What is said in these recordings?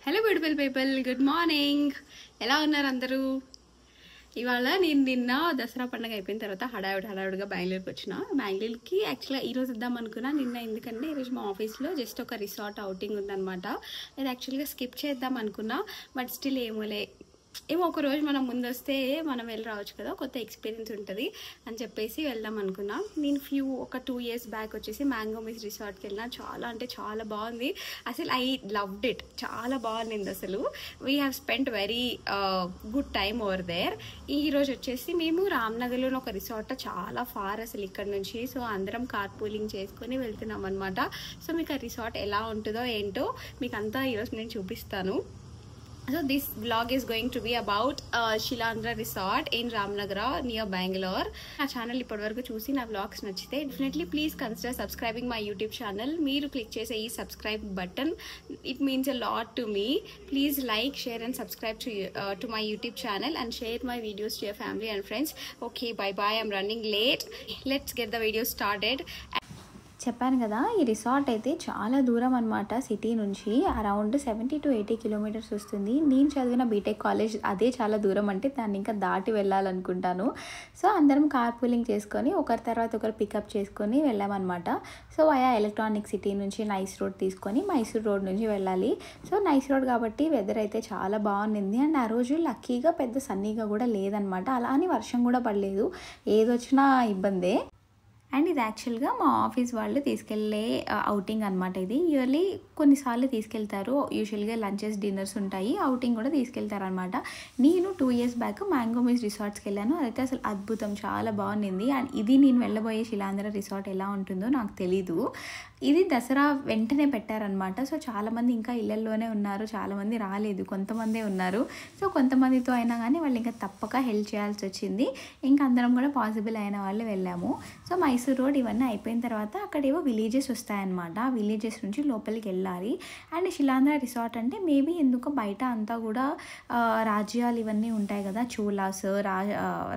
Hello beautiful people, good morning. ఎలా ఉన్నారు అందరూ? ఇవాళ నేను నిన్న దసరా పండుగ అయిపోయిన తర్వాత హడావిడిగా బెంగళూరుకి వచ్చిన. బెంగళూరుకి యాక్చువల్గా ఈరోజు వద్దాం అనుకున్నా నిన్న, ఎందుకంటే ఈరోజు మా ఆఫీస్లో జస్ట్ ఒక రిసార్ట్ అవుటింగ్ ఉందన్నమాట. ఇది యాక్చువల్గా స్కిప్ చేద్దాం అనుకున్నా, బట్ స్టిల్ ఏమో ఒక రోజు మనం ముందు వస్తే మనం వెళ్ళి రావచ్చు కదా, కొత్త ఎక్స్పీరియన్స్ ఉంటుంది అని చెప్పేసి వెళ్దాం అనుకున్నా. నేను ఒక 2 years బ్యాక్ వచ్చేసి మ్యాంగో మిస్ రిసార్ట్కి వెళ్ళినా. చాలా అంటే చాలా బాగుంది అసలు. ఐ లవ్డ్ ఇట్, చాలా బాగుంది అసలు. We have spent very good time over there. ఈరోజు వచ్చేసి మేము రామ్నగర్లో ఒక రిసార్ట్, చాలా ఫార్ అసలు ఇక్కడ నుంచి. సో అందరం కార్ పూలింగ్ చేసుకొని వెళ్తున్నాం అనమాట. సో మీకు ఆ రిసార్ట్ ఎలా ఉంటుందో ఏంటో మీకు అంతా ఈరోజు నేను చూపిస్తాను. So this vlog is going to be about Shilandra Resort in Ramnagara near Bangalore. నా ఛానల్ ఇప్పటివరకు చూసి నా వ్లాగ్స్ నచ్చితే definitely please consider subscribing my YouTube channel. మీరు క్లిక్ చేసే ఈ subscribe button, it means a lot to me. Please like, share and subscribe to my YouTube channel and share my videos to your family and friends. Okay, bye. I'm running late. Let's get the video started. చెప్పాను కదా, ఈ resort అయితే చాలా దూరం అనమాట. City నుంచి around 70 to 80 kilometers వస్తుంది. నేను చదివిన బీటెక్ కాలేజ్ అదే చాలా దూరం, అంటే దాన్ని ఇంకా దాటి వెళ్ళాలనుకుంటాను. సో అందరం కార్ పూలింగ్ చేసుకొని ఒకరి తర్వాత ఒకరు పికప్ చేసుకొని వెళ్ళామన్నమాట. సో వయా ఎలక్ట్రానిక్ సిటీ నుంచి నైస్ రోడ్ తీసుకొని మైసూర్ రోడ్ నుంచి వెళ్ళాలి. సో నైస్ రోడ్ కాబట్టి వెదర్ అయితే చాలా బాగుంది. అండ్ ఆ రోజు లక్కీగా పెద్ద సన్నీగా కూడా లేదనమాట. అలా అని వర్షం కూడా పడలేదు, ఏదొచ్చినా ఇబ్బందే. అండ్ ఇది యాక్చువల్గా మా ఆఫీస్ వాళ్ళు తీసుకెళ్ళే అవుటింగ్ అనమాట. ఇది ఇయర్లీ కొన్నిసార్లు తీసుకెళ్తారు. యూజువల్గా లంచెస్, డిన్నర్స్ ఉంటాయి, అవుటింగ్ కూడా తీసుకెళ్తారు అనమాట. నేను 2 years బ్యాక్ మ్యాంగో మిస్ రిసార్ట్స్కి వెళ్ళాను. అదైతే అసలు అద్భుతం, చాలా బాగుంది. అండ్ ఇది నేను వెళ్ళబోయే శిలాంధ్ర రిసార్ట్ ఎలా ఉంటుందో నాకు తెలీదు. ఇది దసరా వెంటనే పెట్టారనమాట. సో చాలామంది ఇంకా ఇళ్లలోనే ఉన్నారు, చాలామంది రాలేదు, కొంతమందే ఉన్నారు. సో కొంతమందితో అయినా కానీ వాళ్ళు ఇంకా తప్పక హెల్ప్ చేయాల్సి వచ్చింది. ఇంకా అందరం కూడా పాసిబుల్ అయిన వాళ్ళు వెళ్ళాము. సో మైసూర్ రోడ్ ఇవన్నీ అయిపోయిన తర్వాత అక్కడేవో విలేజెస్ వస్తాయన్నమాట. ఆ విలేజెస్ నుంచి లోపలికి వెళ్ళాలి. అండ్ శిలాంధ్ర రిసార్ట్ అంటే మేబీ ఎందుకో బయట అంతా కూడా రాజ్యాలు ఇవన్నీ ఉంటాయి కదా, చోళాస్,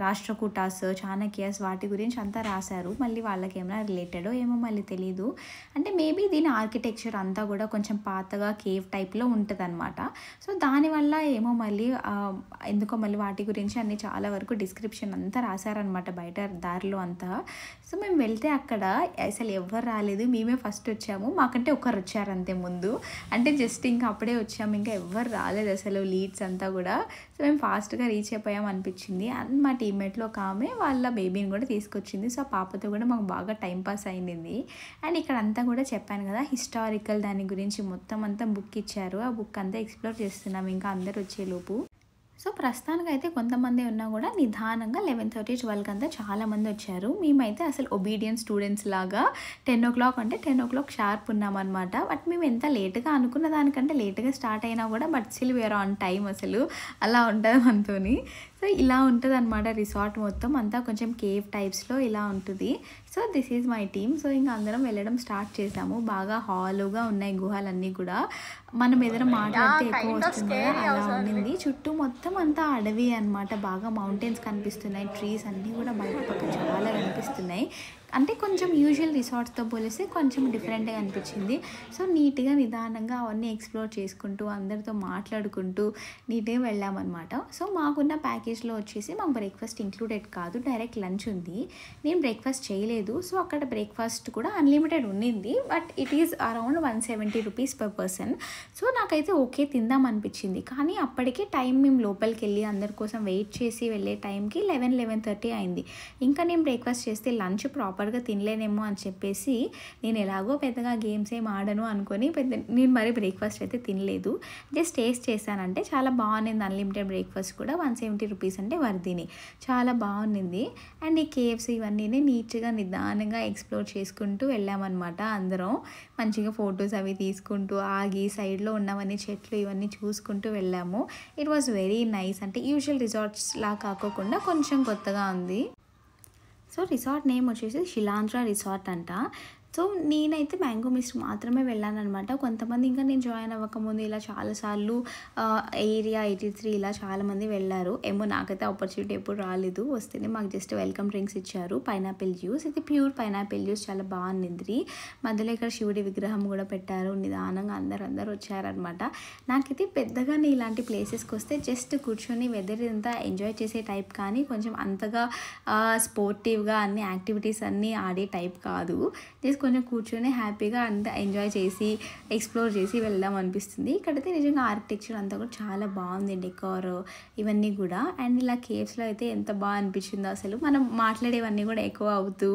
రాష్ట్రకూటాస్, చాణక్యాస్, వాటి గురించి అంతా రాశారు. మళ్ళీ వాళ్ళకి ఏమైనా రిలేటెడో ఏమో మళ్ళీ తెలీదు. అంటే మేబీ దీని ఆర్కిటెక్చర్ అంతా కూడా కొంచెం పాతగా కేవ్ టైప్లో ఉంటుంది అనమాట. సో దానివల్ల ఏమో మళ్ళీ ఎందుకో మళ్ళీ వాటి గురించి అన్ని చాలా వరకు డిస్క్రిప్షన్ అంతా రాశారనమాట బయట దారిలో అంతా. సో మేము వెళ్తే అక్కడ అసలు ఎవరు రాలేదు, మేమే ఫస్ట్ వచ్చాము. మాకంటే ఒకరు వచ్చారు అంతే ముందు, అంటే జస్ట్ ఇంకా అప్పుడే వచ్చాము, ఇంకా ఎవరు రాలేదు అసలు, లీడ్స్ అంతా కూడా. సో మేము ఫాస్ట్గా రీచ్ అయిపోయాం అనిపించింది. అండ్ మా టీమ్మేట్లో ఒక ఆమె వాళ్ళ బేబీని కూడా తీసుకొచ్చింది. సో పాపతో కూడా మాకు బాగా టైంపాస్ అయింది. అండ్ ఇక్కడ అంతా కూడా చెప్పాను కదా, హిస్టారికల్ దాని గురించి మొత్తం అంతా బుక్ ఇచ్చారు. ఆ బుక్ అంతా ఎక్స్ప్లోర్ చేస్తున్నాం ఇంకా అందరు వచ్చేలోపు. సో ప్రస్తుతానికి అయితే కొంతమంది ఉన్నా కూడా నిదానంగా 11:30, 12 అంతా చాలామంది వచ్చారు. మేమైతే అసలు ఒబీడియన్స్ స్టూడెంట్స్ లాగా 10 o'clock అంటే 10 o'clock షార్ప్ ఉన్నామన్నమాట. బట్ మేము ఎంత లేట్గా అనుకున్న దానికంటే లేట్గా స్టార్ట్ అయినా కూడా but still we are on time. అసలు అలా ఉంటుంది మనతోని. సో ఇలా ఉంటుంది అనమాట రిసార్ట్ మొత్తం అంతా, కొంచెం కేవ్ టైప్స్లో ఇలా ఉంటుంది. So this is my team. So ఇంకా అందరం వెళ్ళడం స్టార్ట్ చేసాము. బాగా హాలుగా ఉన్నాయి గుహాలన్నీ కూడా. మనం ఏదైనా మాట్లాడితే ఎక్కువ వస్తుంది అలా ఉండింది. చుట్టూ మొత్తం అంతా అడవి అనమాట. బాగా మౌంటైన్స్ కనిపిస్తున్నాయి, ట్రీస్ అన్నీ కూడా బయట పక్క చాలా కనిపిస్తున్నాయి. అంటే కొంచెం యూజువల్ రిసార్ట్స్తో పోలిస్తే కొంచెం డిఫరెంట్గా అనిపించింది. సో నీట్గా నిదానంగా అవన్నీ ఎక్స్ప్లోర్ చేసుకుంటూ అందరితో మాట్లాడుకుంటూ నీట్గా వెళ్ళామన్నమాట. సో మాకున్న ప్యాకేజ్లో వచ్చేసి మాకు బ్రేక్ఫాస్ట్ ఇంక్లూడెడ్ కాదు, డైరెక్ట్ లంచ్ ఉంది. నేను బ్రేక్ఫాస్ట్ చేయలేదు. సో అక్కడ బ్రేక్ఫాస్ట్ కూడా అన్లిమిటెడ్ ఉండింది, but it is around 170 rupees per person. So నాకైతే ఓకే తిందాం అనిపించింది. కానీ అప్పటికే టైం మేము లోపలికి వెళ్ళి అందరి కోసం వెయిట్ చేసి వెళ్ళే టైంకి 11:30 అయింది. ఇంకా నేను బ్రేక్ఫాస్ట్ చేస్తే లంచ్ ప్రాపర్గా తినలేనేమో అని చెప్పేసి నేను ఎలాగో పెద్దగా గేమ్స్ ఏం ఆడను అనుకొని నేను మరి బ్రేక్ఫాస్ట్ అయితే తినలేదు. జస్ట్ టేస్ట్ చేశానంటే చాలా బాగుంది. అన్లిమిటెడ్ బ్రేక్ఫాస్ట్ కూడా 170 rupees అంటే వర్దిని, చాలా బాగుంది. అండ్ ఈ కేవ్స్ ఇవన్నీ నీట్గా నిదానంగా ఎక్స్ప్లోర్ చేసుకుంటూ వెళ్ళామన్నమాట. అందరం మంచిగా ఫొటోస్ అవి తీసుకుంటూ ఆగి సైడ్లో ఉన్నవన్నీ చెట్లు ఇవన్నీ చూసుకుంటూ వెళ్ళాము. It was very nice. అంటే యూజువల్ రిసార్ట్స్ లా కాకుండా కొంచెం కొత్తగా ఉంది. సో రిసార్ట్ నేమ్ వచ్చేసి శిలాంధ్ర రిసార్ట్ అంట. సో నేనైతే మ్యాంగో మిస్ట్ మాత్రమే వెళ్ళాను అనమాట. కొంతమంది ఇంకా నేను జాయిన్ అవ్వకముందు ఇలా చాలాసార్లు ఏరియా 83 ఇలా చాలామంది వెళ్ళారు. ఏమో నాకైతే ఆపర్చునిటీ ఎప్పుడు రాలేదు. వస్తేనే మాకు జస్ట్ వెల్కమ్ డ్రింక్స్ ఇచ్చారు. పైనాపిల్ జ్యూస్, ఇది ప్యూర్ పైనాపిల్ జ్యూస్, చాలా బాగుంది. మధ్యలో ఇక్కడ శివుడి విగ్రహం కూడా పెట్టారు. నిదానంగా అందరూ వచ్చారనమాట. నాకైతే పెద్దగా ఇలాంటి ప్లేసెస్కి వస్తే జస్ట్ కూర్చొని వెదర్ అంతా ఎంజాయ్ చేసే టైప్, కానీ కొంచెం అంతగా స్పోర్టివ్గా అన్ని యాక్టివిటీస్ అన్నీ ఆడే టైప్ కాదు. జస్ట్ కొంచెం కూర్చొని హ్యాపీగా అంతా ఎంజాయ్ చేసి ఎక్స్ప్లోర్ చేసి వెళ్దాం అనిపిస్తుంది. ఇక్కడైతే నిజంగా ఆర్కిటెక్చర్ అంతా కూడా చాలా బాగుంది, డెకోర్ ఇవన్నీ కూడా. అండ్ ఇలా కేవ్స్లో అయితే ఎంత బాగా అనిపించిందో అసలు, మనం మాట్లాడేవన్నీ కూడా ఎక్కువ అవుతూ,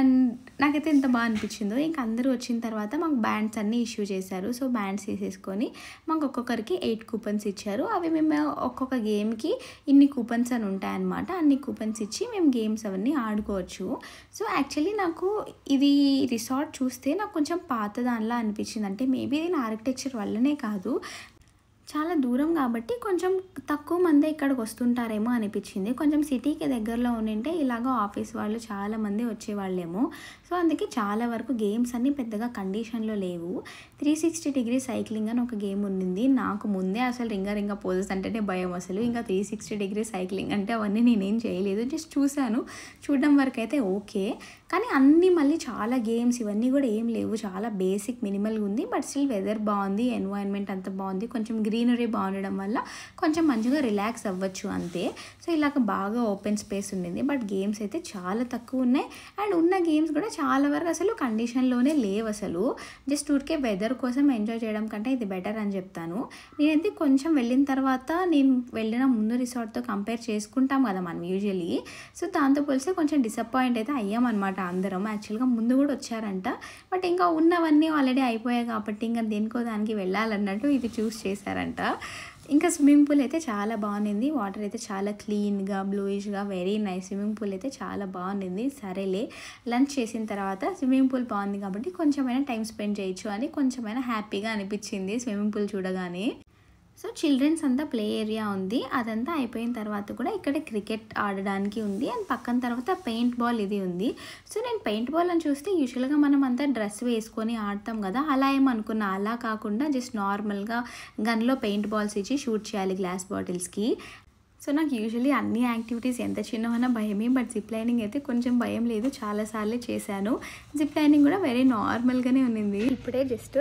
అండ్ నాకైతే ఎంత బాగా అనిపించిందో. ఇంకా అందరూ వచ్చిన తర్వాత మాకు బ్యాండ్స్ అన్నీ ఇష్యూ చేశారు. సో బ్యాండ్స్ వేసేసుకొని మాకు ఒక్కొక్కరికి 8 కూపన్స్ ఇచ్చారు. అవి మేము ఒక్కొక్క గేమ్కి ఇన్ని కూపన్స్ అని ఉంటాయన్నమాట. అన్ని కూపన్స్ ఇచ్చి మేము గేమ్స్ అవన్నీ ఆడుకోవచ్చు. సో యాక్చువల్లీ నాకు ఇది రిసార్ట్ చూస్తే నాకు కొంచెం పాత దానిలా అనిపించింది. అంటే మేబీ దీని ఆర్కిటెక్చర్ వల్లనే కాదు, చాలా దూరం కాబట్టి కొంచెం తక్కువ మంది ఇక్కడికి వస్తుంటారేమో అనిపించింది. కొంచెం సిటీకి దగ్గరలో ఉండింటే ఇలాగ ఆఫీస్ వాళ్ళు చాలామంది వచ్చేవాళ్ళేమో. సో అందుకే చాలా వరకు గేమ్స్ అన్నీ పెద్దగా కండిషన్లో లేవు. 360 డిగ్రీ సైక్లింగ్ అని ఒక గేమ్ ఉండింది. నాకు ముందే అసలు రింగ పోజెస్ అంటేనే భయం అసలు. ఇంకా 360 డిగ్రీ సైక్లింగ్ అంటే అవన్నీ నేనేం చేయలేదు, జస్ట్ చూశాను. చూడడం వరకు అయితే ఓకే, కానీ అన్నీ మళ్ళీ చాలా గేమ్స్ ఇవన్నీ కూడా ఏం లేవు. చాలా బేసిక్ మినిమల్గా ఉంది. బట్ స్టిల్ వెదర్ బాగుంది, ఎన్వైరన్మెంట్ అంతా బాగుంది. కొంచెం గ్రీనరీ బాగుండడం వల్ల కొంచెం మంచిగా రిలాక్స్ అవ్వచ్చు అంతే. సో ఇలాగ బాగా ఓపెన్ స్పేస్ ఉండింది. బట్ గేమ్స్ అయితే చాలా తక్కువ ఉన్నాయి. అండ్ ఉన్న గేమ్స్ కూడా చాలా వరకు అసలు కండిషన్లోనే లేవు అసలు. జస్ట్ ఊరికే వెదర్ కోసం ఎంజాయ్ చేయడం కంటే ఇది బెటర్ అని చెప్తాను. నేనైతే కొంచెం వెళ్ళిన తర్వాత నేను వెళ్ళిన ముందు రిసార్ట్తో కంపేర్ చేసుకుంటాం కదా మనం యూజువలీ. సో దాంతో పోలిస్తే కొంచెం డిసప్పాయింట్ అయితే అయ్యామన్నమాట అందరం. యాక్చువల్గా ముందు కూడా వచ్చారంట, బట్ ఇంకా ఉన్నవన్నీ ఆల్రెడీ అయిపోయాయి కాబట్టి ఇంకా దేనికో దానికి వెళ్ళాలన్నట్టు ఇది చూస్ చేశారంట. ఇంకా స్విమ్మింగ్ పూల్ అయితే చాలా బాగుంది. వాటర్ అయితే చాలా క్లీన్గా బ్లూయిష్గా వెరీ నైస్. స్విమ్మింగ్ పూల్ అయితే చాలా బాగుంది. సరేలే, లంచ్ చేసిన తర్వాత స్విమ్మింగ్ పూల్ బాగుంది కాబట్టి కొంచెమైనా టైం స్పెండ్ చేయొచ్చు అని కొంచెమైనా హ్యాపీగా అనిపించింది స్విమ్మింగ్ పూల్ చూడగానే. సో చిల్డ్రన్స్ అంతా ప్లే ఏరియా ఉంది. అదంతా అయిపోయిన తర్వాత కూడా ఇక్కడ క్రికెట్ ఆడడానికి ఉంది. అండ్ పక్కన తర్వాత పెయింట్ బాల్ ఇది ఉంది. సో నేను పెయింట్ బాల్ అని చూస్తే యూజువల్గా మనం అంతా డ్రెస్ వేసుకొని ఆడతాం కదా, అలా ఏమనుకున్నా. అలా కాకుండా జస్ట్ నార్మల్గా గన్లో పెయింట్ బాల్స్ ఇచ్చి షూట్ చేయాలి గ్లాస్ బాటిల్స్కి. సో నాకు యూజువల్లీ అన్ని యాక్టివిటీస్ ఎంత చిన్నవన్నా భయమే, బట్ జిప్ లైనింగ్ అయితే కొంచెం భయం లేదు, చాలాసార్లు చేశాను. జిప్ లైనింగ్ కూడా వెరీ నార్మల్గానే ఉన్నింది. ఇప్పుడే జస్ట్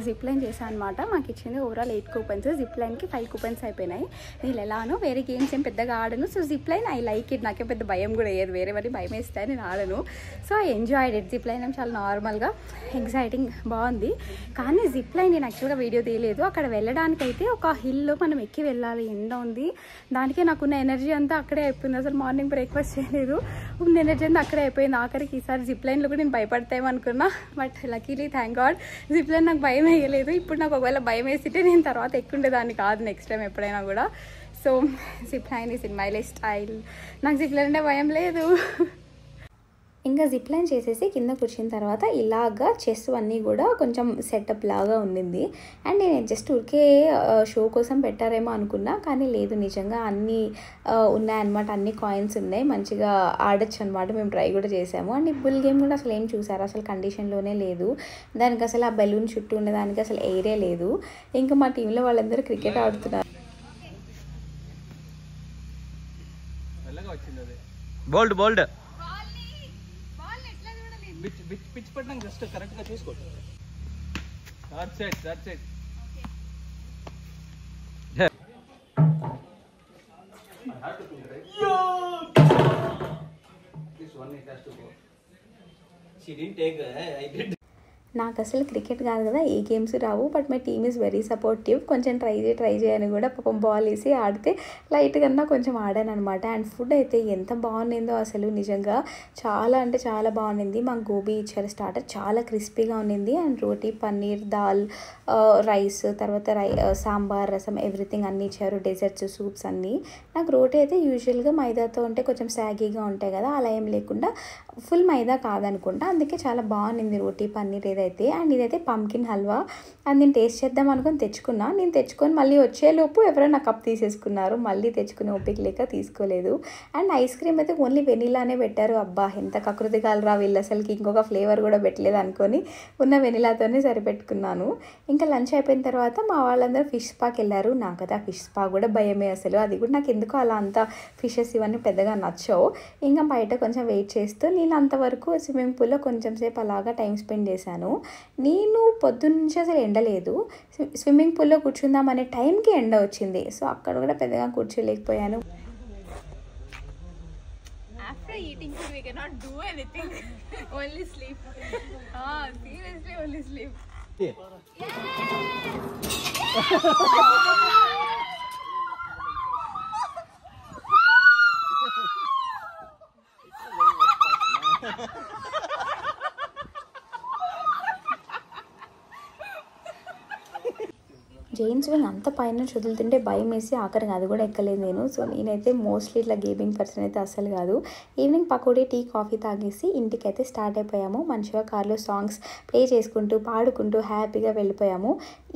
జిప్ లైన్ చేశాను అనమాట. మాకు ఇచ్చింది ఓవరాల్ 8 కూపన్స్, జిప్ లైన్కి 5 కూపన్స్ అయిపోయినాయి. నేను ఎలానో వేరే గేమ్స్ ఏం పెద్దగా ఆడను. So zip line I like it. నాకే పెద్ద భయం కూడా వేయదు, వేరే వారి భయం వేస్తాయి, నేను ఆడను. So I enjoyed it. Zip line చాలా నార్మల్గా ఎగ్జైటింగ్ బాగుంది. కానీ జిప్ లైన్ నేను యాక్చువల్గా వీడియో తీయలేదు. అక్కడ వెళ్ళడానికైతే ఒక హిల్ మనం ఎక్కి వెళ్ళాలి, ఎండ ఉంది. దానికే నాకున్న ఎనర్జీ అంతా అక్కడే అయిపోయింది. అసలు మార్నింగ్ బ్రేక్ఫాస్ట్ చేయలేదు, ఉన్న ఎనర్జీ అంతా అక్కడే అయిపోయింది. ఆఖరికి ఈసారి జిప్ లైన్లో కూడా నేను భయపడతామనుకున్నా, but luckily thank God zip line నాకు భయం వేయలేదు. ఇప్పుడు నాకు ఒకవేళ భయం వేసితే నేను తర్వాత ఎక్కుండేదాన్ని కాదు నెక్స్ట్ టైం ఎప్పుడైనా కూడా. So zip line is in my list. నాకు జిప్ లైన్ అంటే భయం లేదు. ఇంకా జిప్ లైన్ చేసేసి కిందకు వచ్చిన తర్వాత ఇలాగా చెస్ అన్నీ కూడా కొంచెం సెటప్ లాగా ఉండింది. అండ్ నేను జస్ట్ ఊరికే షో కోసం పెట్టారేమో అనుకున్నా, కానీ లేదు, నిజంగా అన్నీ ఉన్నాయన్నమాట. అన్ని కాయిన్స్ ఉన్నాయి, మంచిగా ఆడచ్చు అనమాట. మేము ట్రై కూడా చేసాము. అండ్ ఈ బుల్ గేమ్ కూడా అసలు ఏం చూసారు, అసలు కండిషన్లోనే లేదు. దానికి అసలు ఆ బెలూన్ చుట్టూ ఉండేదానికి అసలు ఎయిరే లేదు. ఇంకా మా టీంలో వాళ్ళందరూ క్రికెట్ ఆడుతున్నారు. బోల్డ్ బోల్డ్ పిచ్ పట్టడం జస్ట్ కరెక్ట్ గా చూసుకో. That's it. This one it has to go. She didn't take. I did. నాకు అసలు క్రికెట్ కాదు కదా, ఏ గేమ్స్ రావు, but my team is very supportive. కొంచెం ట్రై చేయని కూడా పాపం బాల్ వేసి ఆడితే లైట్గా కొంచెం ఆడాను అనమాట. అండ్ ఫుడ్ అయితే ఎంత బాగుండిందో అసలు, నిజంగా చాలా అంటే చాలా బాగుండింది. మాకు గోబీ ఇచ్చారు స్టార్టర్, చాలా క్రిస్పీగా ఉండింది. And roti, paneer, dal, rice, తర్వాత సాంబార్, రసం, ఎవ్రీథింగ్ అన్నీ ఇచ్చారు. డెజర్ట్స్, సూప్స్ అన్నీ. నాకు రోటీ అయితే యూజువల్గా మైదాతో ఉంటే కొంచెం సాగీగా ఉంటాయి కదా, అలా ఏం లేకుండా ఫుల్ మైదా కాదనుకుంటా, అందుకే చాలా బాగుండింది రోటీ, పన్నీర్ ఇదైతే. అండ్ ఇదైతే పంకిన్ హల్వా. అండ్ నేను టేస్ట్ చేద్దాం అనుకొని తెచ్చుకున్నా. నేను తెచ్చుకొని మళ్ళీ వచ్చేలోపు ఎవరో నా కప్ తీసేసుకున్నారు. మళ్ళీ తెచ్చుకునే ఓపిక లేక తీసుకోలేదు. అండ్ ఐస్ క్రీమ్ అయితే ఓన్లీ వెనిలానే పెట్టారు. అబ్బా ఎంత కకృతిగాలరా వీళ్ళు, అసలుకి ఇంకొక ఫ్లేవర్ కూడా పెట్టలేదు అనుకొని ఉన్న వెనిలాతోనే సరిపెట్టుకున్నాను. ఇంకా లంచ్ అయిపోయిన తర్వాత మా వాళ్ళందరూ ఫిష్ స్పాకి వెళ్ళారు. నాకు అయితే ఆ ఫిష్ స్పా కూడా భయమే అసలు. అది కూడా నాకు ఎందుకో అలా అంత ఫిషెస్ ఇవన్నీ పెద్దగా నచ్చవు. ఇంకా బయట కొంచెం వెయిట్ చేస్తూ నేను అంతవరకు స్విమ్మింగ్ పూల్లో కొంచెం సేపు అలాగా టైం స్పెండ్ చేశాను. నేను పొద్దున్నుంచి అసలు ఎండలేదు. స్విమ్మింగ్ పూల్లో కూర్చుందాం అనే టైంకి ఎండ వచ్చింది. సో అక్కడ కూడా పెద్దగా కూర్చోలేకపోయాను. After eating food, we cannot do anything. Only sleep. Seriously, only sleep. Jain swing అంత పైన వదులుతుంటే భయం వేసి ఆఖరికి అది కూడా ఎక్కలేదు నేను. సో నేనైతే మోస్ట్లీ ఇట్లా గేమింగ్ పర్సన్ అయితే అస్సలు కాదు. ఈవినింగ్ పకోడీ టీ కాఫీ తాగేసి ఇంటికైతే స్టార్ట్ అయిపోయాము. మంచిగా కార్లో సాంగ్స్ ప్లే చేసుకుంటూ పాడుకుంటూ హ్యాపీగా వెళ్ళిపోయాము.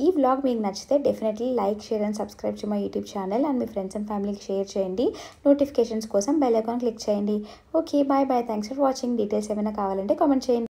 ఈ వ్లాగ్ మీకు నచ్చితే definitely like, share and subscribe to my YouTube channel. And మీ ఫ్రెండ్స్ అండ్ ఫ్యామిలీకి షేర్ చేయండి. నోటిఫికేషన్స్ కోసం బెల్ ఐకాన్ క్లిక్ చేయండి. Okay, bye bye. Thanks for watching. Details ఏమైనా కావాలంటే కామెంట్ చేయండి.